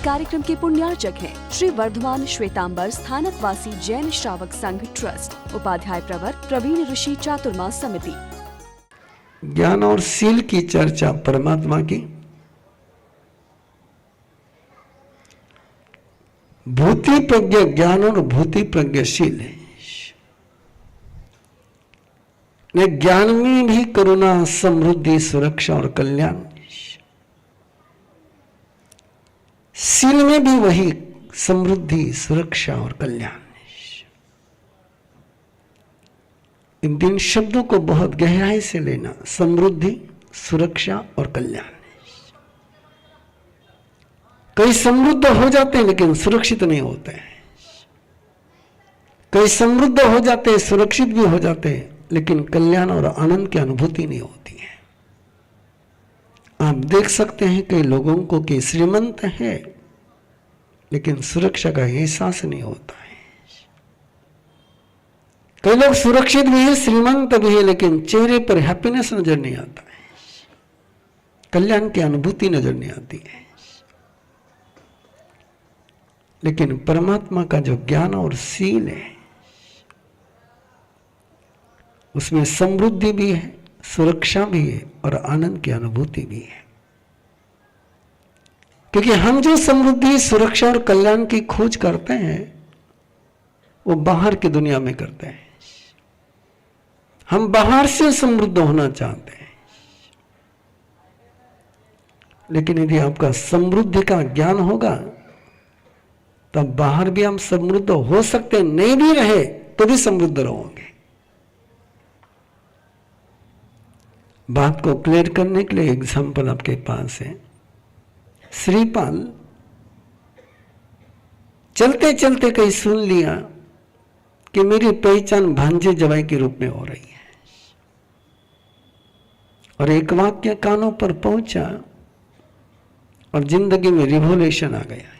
कार्यक्रम के पुण्यार्चक हैं श्री वर्धमान श्वेतांबर स्थानकवासी जैन श्रावक संघ ट्रस्ट, उपाध्याय प्रवर प्रवीण ऋषि चातुर्मास समिति। ज्ञान और शील की चर्चा परमात्मा की। भूति प्रज्ञ ज्ञान और भूति प्रज्ञ शील है। ज्ञान में भी करुणा, समृद्धि, सुरक्षा और कल्याण, शील में भी वही समृद्धि, सुरक्षा और कल्याण। इन तीन शब्दों को बहुत गहराई से लेना, समृद्धि, सुरक्षा और कल्याण। कई समृद्ध हो जाते हैं लेकिन सुरक्षित नहीं होते हैं, कई समृद्ध हो जाते हैं, सुरक्षित भी हो जाते हैं, लेकिन कल्याण और आनंद की अनुभूति नहीं होती है। आप देख सकते हैं कई लोगों को कि श्रीमंत है लेकिन सुरक्षा का एहसास नहीं होता है। कई लोग सुरक्षित भी है, श्रीमंत भी है, लेकिन चेहरे पर हैप्पीनेस नजर नहीं आता है, कल्याण की अनुभूति नजर नहीं आती है। लेकिन परमात्मा का जो ज्ञान और शील है उसमें समृद्धि भी है, सुरक्षा भी है और आनंद की अनुभूति भी है। क्योंकि हम जो समृद्धि, सुरक्षा और कल्याण की खोज करते हैं वो बाहर की दुनिया में करते हैं। हम बाहर से समृद्ध होना चाहते हैं, लेकिन यदि आपका समृद्धि का ज्ञान होगा तब बाहर भी हम समृद्ध हो सकते हैं, नहीं भी रहे तो भी समृद्ध रहोगे। बात को क्लियर करने के लिए एग्जाम्पल आपके पास है। श्रीपाल चलते चलते कहीं सुन लिया कि मेरी पहचान भांजे जवाई के रूप में हो रही है, और एक वाक्य कानों पर पहुंचा और जिंदगी में रिवोल्यूशन आ गया।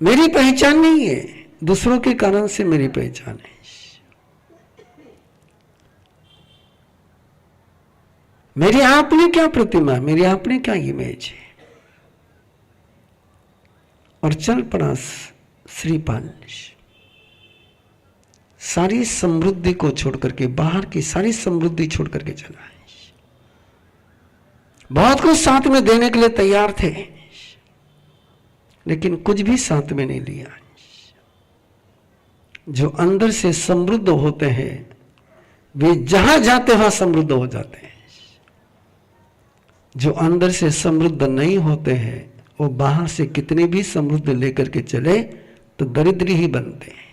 मेरी पहचान नहीं है, दूसरों के कारण से मेरी पहचान है। मेरी आपने क्या प्रतिमा, मेरी आपने क्या इमेज है। और चल पड़ा श्रीपाल, सारी समृद्धि को छोड़ करके, बाहर की सारी समृद्धि छोड़ करके चला है। बहुत कुछ साथ में देने के लिए तैयार थे लेकिन कुछ भी साथ में नहीं लिया। जो अंदर से समृद्ध होते हैं वे जहां जाते वहां समृद्ध हो जाते हैं। जो अंदर से समृद्ध नहीं होते हैं वो बाहर से कितने भी समृद्ध लेकर के चले तो दरिद्री ही बनते हैं।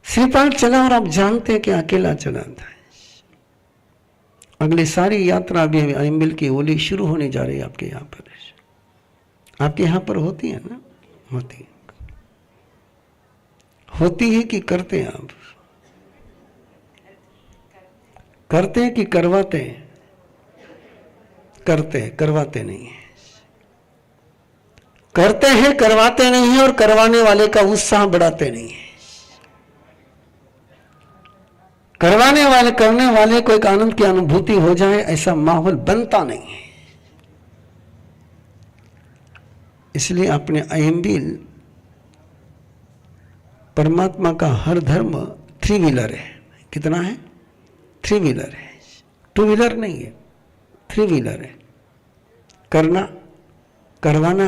श्रीपाल चला और आप जानते हैं कि अकेला चला था। अगली सारी यात्रा भी आइमिल की होली शुरू होने जा रही है आपके यहां पर। आपके यहां पर होती है ना? होती है कि करते हैं आप? करते हैं कि करवाते हैं? करते हैं, करवाते नहीं है। करते हैं, करवाते नहीं है, और करवाने वाले का उत्साह बढ़ाते नहीं है। करवाने वाले, करने वाले को एक आनंद की अनुभूति हो जाए ऐसा माहौल बनता नहीं है। इसलिए अपने अयंबिल परमात्मा का हर धर्म थ्री व्हीलर है। कितना है? थ्री व्हीलर है, टू व्हीलर नहीं है, थ्री व्हीलर है। करना, करवाना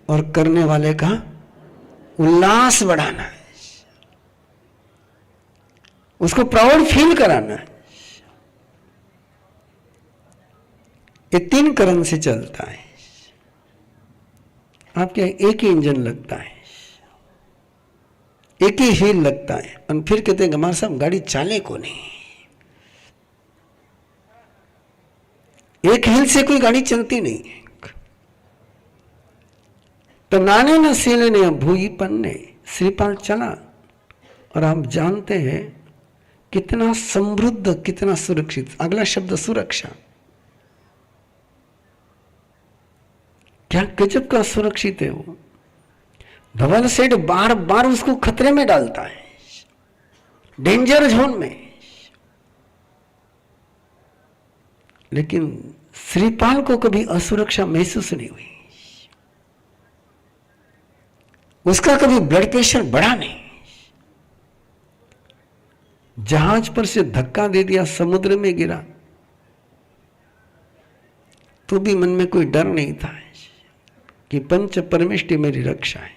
और करने वाले का उल्लास बढ़ाना है, उसको प्राउड फील कराना है। ये तीन करण से चलता है। आपके एक ही इंजन लगता है, एक ही व्हील लगता है, और फिर कहते हैं हमारे साहब गाड़ी चाले को नहीं। एक व्हील से कोई गाड़ी चलती नहीं है। तो नाने न सीले ने भूई पन्ने श्रीपाल चला, और आप जानते हैं कितना समृद्ध, कितना सुरक्षित। अगला शब्द सुरक्षा। क्या गजब का सुरक्षित है वो। धवल सेठ बार बार उसको खतरे में डालता है, डेंजर जोन में, लेकिन श्रीपाल को कभी असुरक्षा महसूस नहीं हुई, उसका कभी ब्लड प्रेशर बढ़ा नहीं, जहाज पर से धक्का दे दिया, समुद्र में गिरा तो भी मन में कोई डर नहीं था कि पंच परमेष्टि मेरी रक्षा है।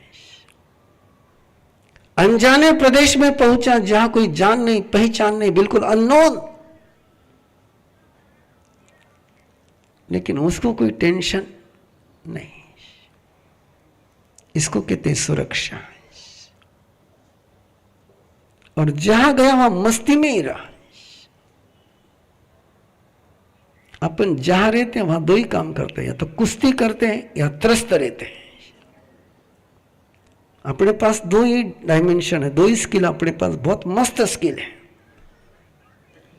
अनजाने प्रदेश में पहुंचा जहां कोई जान नहीं, पहचान नहीं, बिल्कुल अननोन, लेकिन उसको कोई टेंशन नहीं। इसको कहते सुरक्षा। और जहां गया वहां मस्ती में ही रहा। अपन जहां रहते हैं वहां दो ही काम करते हैं, या तो कुश्ती करते हैं या त्रस्त रहते हैं। अपने पास दो ही डायमेंशन है, दो ही स्किल अपने पास, बहुत मस्त स्किल है।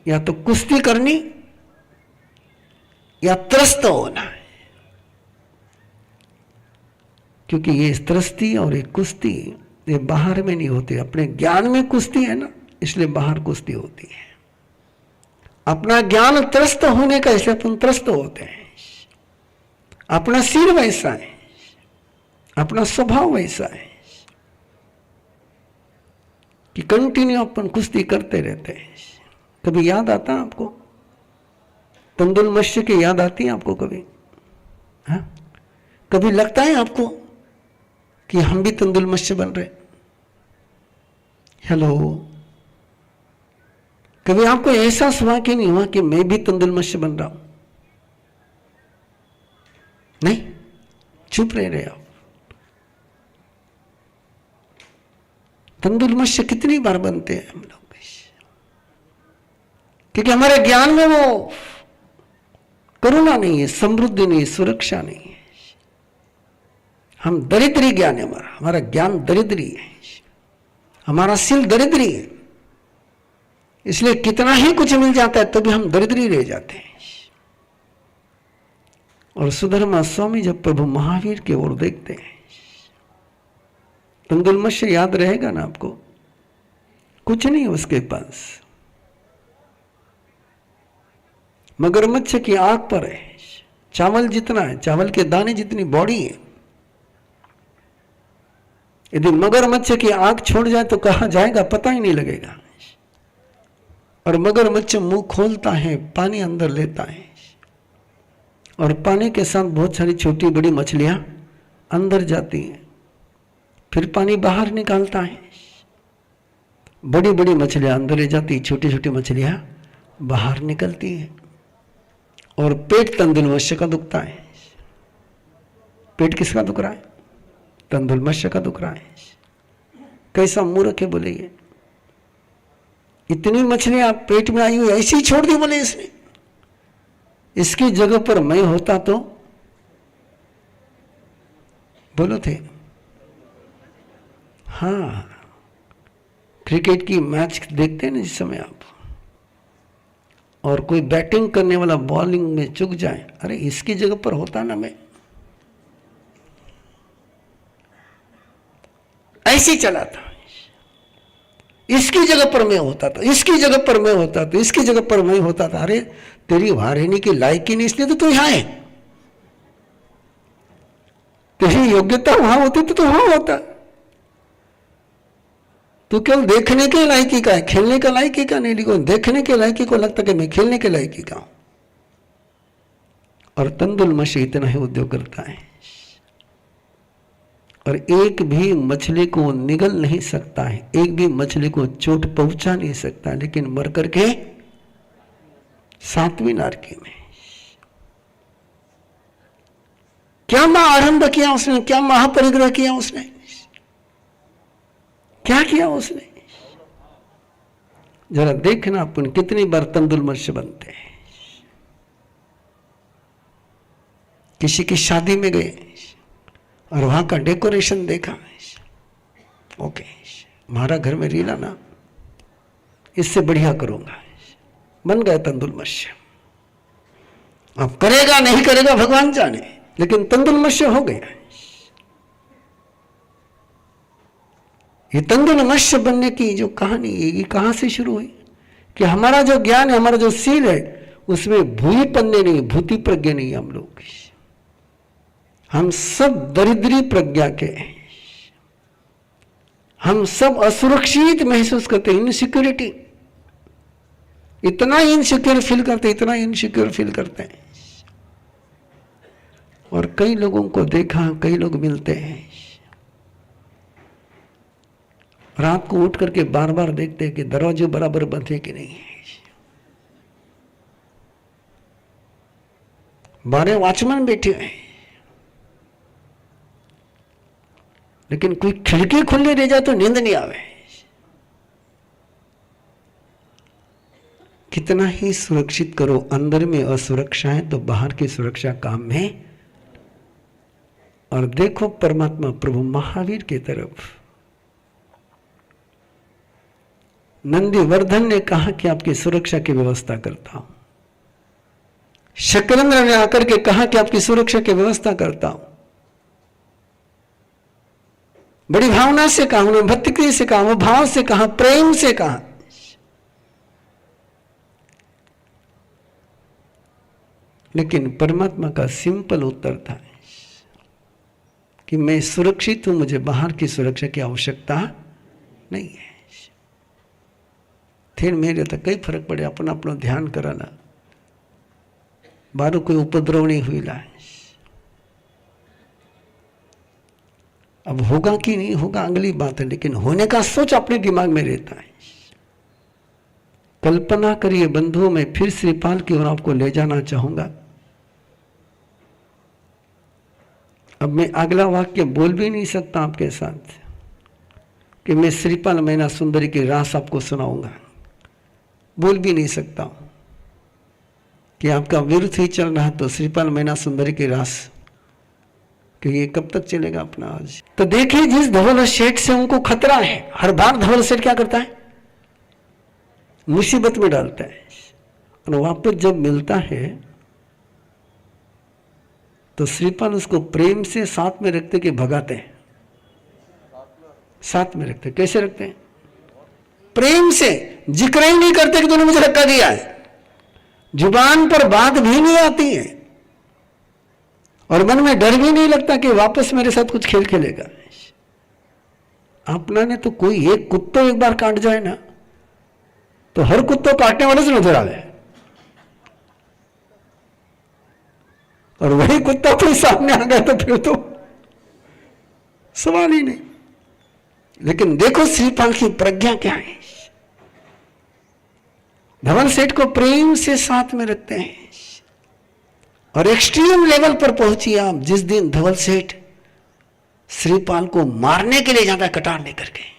या तो कुश्ती करनी या त्रस्त होना है, क्योंकि ये त्रस्ती और ये कुश्ती ये बाहर में नहीं होती, अपने ज्ञान में कुश्ती है ना, इसलिए बाहर कुश्ती होती है। अपना ज्ञान त्रस्त होने का, इसलिए अपन त्रस्त होते हैं। अपना सिर वैसा है, अपना स्वभाव वैसा है कि कंटिन्यू अपन कुश्ती करते रहते हैं। कभी याद आता है आपको तंदुल मत्स्य की? याद आती है आपको कभी? हाँ, कभी लगता है आपको कि हम भी तंदुल मत्स्य बन रहे? हेलो, कभी आपको एहसास हुआ कि नहीं हुआ कि मैं भी तंदुल मत्स्य बन रहा हूं? नहीं, चुप रहे आप। तंदुल मत्स्य कितनी बार बनते हैं हम लोग, क्योंकि हमारे ज्ञान में वो करुणा नहीं है, समृद्धि नहीं है, सुरक्षा नहीं है। हम दरिद्री ज्ञान है, हमारा ज्ञान दरिद्री है, हमारा सिल दरिद्री है। इसलिए कितना ही कुछ मिल जाता है तो भी हम दरिद्री रह जाते हैं। और सुधर्मा स्वामी जब प्रभु महावीर की ओर देखते हैं, तंदुल मत्स्य याद रहेगा ना आपको? कुछ नहीं उसके पास, मगरमच्छ की आंख पर है, चावल जितना है, चावल के दाने जितनी बॉडी है। यदि मगरमच्छ की आंख छोड़ जाए तो कहां जाएगा पता ही नहीं लगेगा। और मगरमच्छ मुंह खोलता है, पानी अंदर लेता है, और पानी के साथ बहुत सारी छोटी बड़ी मछलियां अंदर जाती हैं, फिर पानी बाहर निकालता है। बड़ी बड़ी मछलियां अंदर ले जाती, छोटी छोटी मछलियां बाहर निकलती हैं। और पेट तंदुल मत्स्य का दुखता है। पेट किसका दुख रहा है? तंदुल मत्स्य का दुख रहा है। कैसा मूर्ख है बोले ये, इतनी मछलियां पेट में आई हुई ऐसी ही छोड़ दी बोले इसने। इसकी जगह पर मैं होता तो बोलो थे। हाँ, क्रिकेट की मैच देखते हैं ना जिस समय आप, और कोई बैटिंग करने वाला बॉलिंग में चूक जाए, अरे इसकी जगह पर होता ना मैं, ऐसे चला था। इसकी जगह पर मैं होता था, इसकी जगह पर मैं होता था, इसकी जगह पर मैं होता था। अरे तेरी वहां रहने की लायकी नहीं, इसलिए तो तू यहां है। तेरी योग्यता वहां होती तो वहां होता। तो केवल देखने के लायकी का है, खेलने का लायकी का नहीं। लेकिन देखने के लायकी को लगता कि मैं खेलने के लायकी का हूं। और तंदुल मत्स्य इतना ही उद्योग करता है, और एक भी मछली को निगल नहीं सकता है, एक भी मछली को चोट पहुंचा नहीं सकता, लेकिन मर करके 7वीं नारकी में क्या आरंभ किया उसने, क्या महापरिग्रह किया उसने, क्या किया उसने। जरा देखना अपन कितनी बार तंदुल मत्स्य बनते हैं। किसी की शादी में गए और वहां का डेकोरेशन देखा, ओके हमारा घर में रीला ना, इससे बढ़िया करूंगा, बन गया तंदुल मत्स्य। अब करेगा नहीं करेगा भगवान जाने, लेकिन तंदुल मत्स्य हो गया। ये तंदुल मत्स्य बनने की जो कहानी है, ये कहां से शुरू हुई कि हमारा जो ज्ञान है, हमारा जो सील है, उसमें भूई पन्ने नहीं, भूति प्रज्ञा नहीं हम लोग। हम सब दरिद्री प्रज्ञा के हैं। हम सब असुरक्षित महसूस करते हैं, इनसिक्योरिटी, इतना इनसिक्योर फील करते, इतना इनसिक्योर फील करते हैं। और कई लोगों को देखा, कई लोग मिलते हैं, रात को उठ करके बार बार देखते हैं कि दरवाजे बराबर बंद है कि नहीं है। 12 वॉचमैन बैठे हैं, लेकिन कोई खिड़की खुली रह जाए तो नींद नहीं आवे। कितना ही सुरक्षित करो, अंदर में असुरक्षा है तो बाहर की सुरक्षा काम में। और देखो परमात्मा प्रभु महावीर की तरफ, नंदीवर्धन ने कहा कि आपकी सुरक्षा की व्यवस्था करता हूं। शकरेंद्र ने आकर के कहा कि आपकी सुरक्षा की व्यवस्था करता हूं। बड़ी भावना से कहा, उन्होंने भक्ति से कहा, भाव से कहा, प्रेम से कहा। लेकिन परमात्मा का सिंपल उत्तर था कि मैं सुरक्षित हूं, मुझे बाहर की सुरक्षा की आवश्यकता नहीं है। फिर मेरे तो कई फर्क पड़े, अपना अपना ध्यान कराना, बाहर कोई उपद्रव नहीं हुई ला। अब होगा कि नहीं होगा अगली बात है, लेकिन होने का सोच अपने दिमाग में रहता है। कल्पना करिए बंधुओं, मैं फिर श्रीपाल की ओर आपको ले जाना चाहूंगा। अब मैं अगला वाक्य बोल भी नहीं सकता आपके साथ कि मैं श्रीपाल मैना सुंदरी की रास आपको सुनाऊंगा, बोल भी नहीं सकता हूं कि आपका विरुद्ध ही चल रहा तो श्रीपाल मैना सुंदरी की रास, कि ये कब तक चलेगा अपना। आज तो देखिए, जिस धवल सेठ से उनको खतरा है, हर बार धवल सेठ क्या करता है, मुसीबत में डालता है। और वापस जब मिलता है तो श्रीपाल उसको प्रेम से साथ में रखते कि भगाते हैं, साथ में रखते। कैसे रखते हैं? प्रेम से, जिक्र ही नहीं करते कि तूने मुझे धक्का दिया है, जुबान पर बात भी नहीं आती है और मन में डर भी नहीं लगता कि वापस मेरे साथ कुछ खेल खेलेगा। अपना ने तो कोई एक कुत्ता एक बार काट जाए ना तो हर कुत्ता काटने वाले से नजर आवे, और वही कुत्ता कोई सामने आ गया तो फिर तो सवाल ही नहीं। लेकिन देखो श्रीपाल की प्रज्ञा क्या है, धवल सेठ को प्रेम से साथ में रखते हैं। और एक्सट्रीम लेवल पर पहुंची आप जिस दिन धवल सेठ श्रीपाल को मारने के लिए जाता है, कटार लेकर के,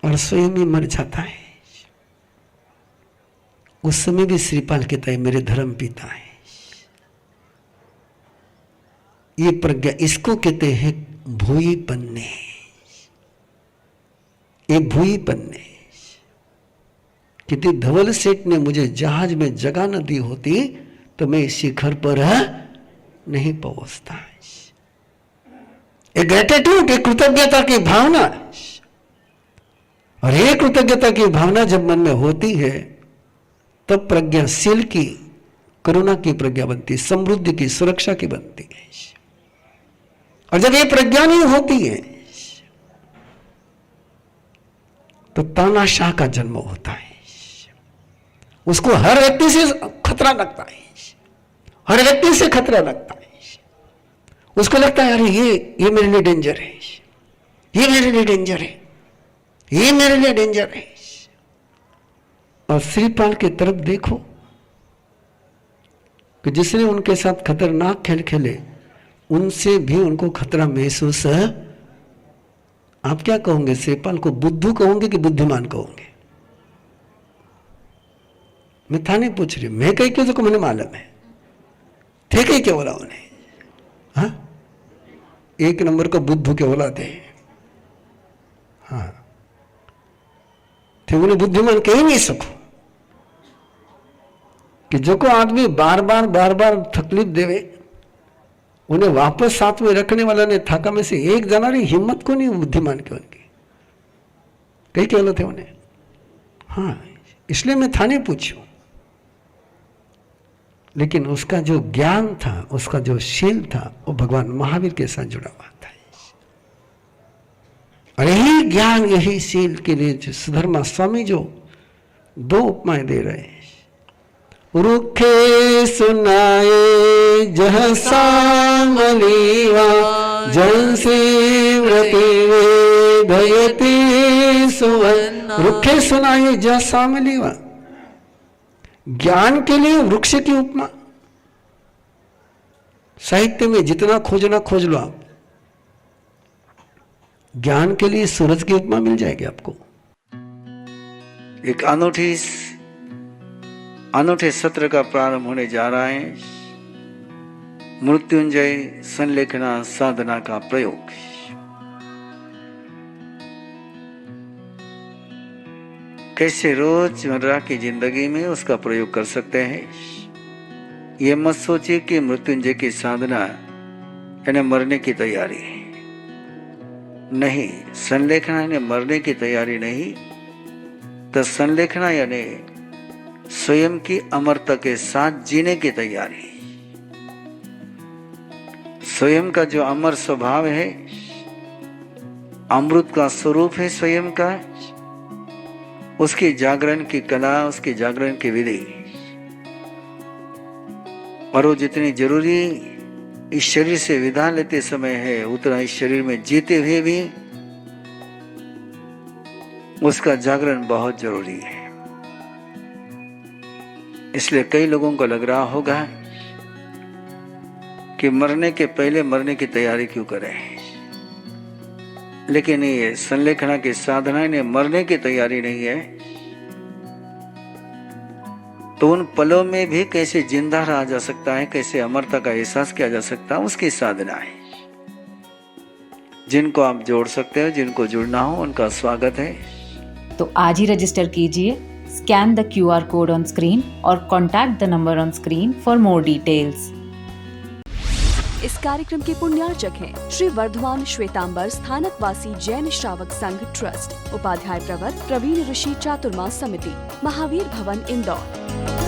और स्वयं ही मर जाता है। उस समय भी श्रीपाल कहता है मेरे धर्म पिता है। ये प्रज्ञा, इसको कहते हैं भूई पन्ने। ये भूई पन्ने, कि धवल सेठ ने मुझे जहाज में जगह न दी होती तो मैं इस शिखर पर नहीं पहुंचता। एक ग्रेटिट्यूड, एक कृतज्ञता की भावना, और एक कृतज्ञता की भावना जब मन में होती है तब प्रज्ञाशील की, करुणा की प्रज्ञा बनती, समृद्धि की, सुरक्षा की बनती है। और जब ये प्रज्ञा नहीं होती है तो तानाशाह का जन्म होता है। उसको हर व्यक्ति से खतरा लगता है, हर व्यक्ति से खतरा लगता है। उसको लगता है अरे ये मेरे लिए डेंजर है, ये मेरे लिए डेंजर है, ये मेरे लिए डेंजर है। और श्रीपाल की तरफ देखो कि जिसने उनके साथ खतरनाक खेल खेले उनसे भी उनको खतरा महसूस है। आप क्या कहोगे, श्रीपाल को बुद्धू कहोगे कि बुद्धिमान कहोगे? मैं था नहीं पूछ रही, मैं कहीं क्यों, तो मुझे मालूम है थे कहीं क्या बोला उन्हें। हाँ, एक नंबर का बुद्धू क्या बोला थे। हाँ, थे उन्हें बुद्धिमान कह ही नहीं सको कि जो को आदमी बार बार तकलीफ देवे उन्हें वापस साथ में रखने वाला ने थाका में से एक जना री हिम्मत को नहीं बुद्धिमान के उनकी कई क्या थे उन्हें। हाँ, इसलिए मैं थाने पूछूं। लेकिन उसका जो ज्ञान था, उसका जो शील था, वो भगवान महावीर के साथ जुड़ा हुआ था। और यही ज्ञान, यही शील के लिए जो सुधर्मा स्वामी जो 2 उपमाएं दे रहे हैं। रुखे सुनाए जह सामलीवा, जन से व्रति वे भयते सुवर्ण। रुखे सुनाए जह सामलीवा, ज्ञान के लिए वृक्ष की उपमा। साहित्य में जितना खोजना खोज लो आप, ज्ञान के लिए सूरज की उपमा मिल जाएगी आपको। एक अनूठे सत्र का प्रारंभ होने जा रहा है। मृत्युंजय संलेखना साधना का प्रयोग। कैसे रोजमर्रा की जिंदगी में उसका प्रयोग कर सकते हैं। ये मत सोचिए कि मृत्युंजय की साधना यानी मरने की तैयारी नहीं। संलेखना यानी मरने की तैयारी नहीं, तो संलेखना यानी स्वयं की अमरता के साथ जीने की तैयारी। स्वयं का जो अमर स्वभाव है, अमृत का स्वरूप है स्वयं का, उसके जागरण की कला, उसके जागरण की विधि, और वो जितनी जरूरी इस शरीर से विदा लेते समय है, उतना इस शरीर में जीते हुए भी उसका जागरण बहुत जरूरी है। इसलिए कई लोगों को लग रहा होगा कि मरने के पहले मरने की तैयारी क्यों करें, लेकिन ये संलेखना की साधना ने मरने की तैयारी नहीं है, तो उन पलों में भी कैसे जिंदा रहा जा सकता है, कैसे अमरता का एहसास किया जा सकता है, उसकी साधना है। जिनको आप जोड़ सकते हो, जिनको जुड़ना हो, उनका स्वागत है। तो आज ही रजिस्टर कीजिए, scan the QR code on screen और contact the number on screen for more details. इस कार्यक्रम के पुण्यार्चक हैं श्री वर्धमान श्वेतांबर स्थानकवासी जैन श्रावक संघ ट्रस्ट, उपाध्याय प्रवर प्रवीण ऋषि चातुर्मास समिति, महावीर भवन, इंदौर।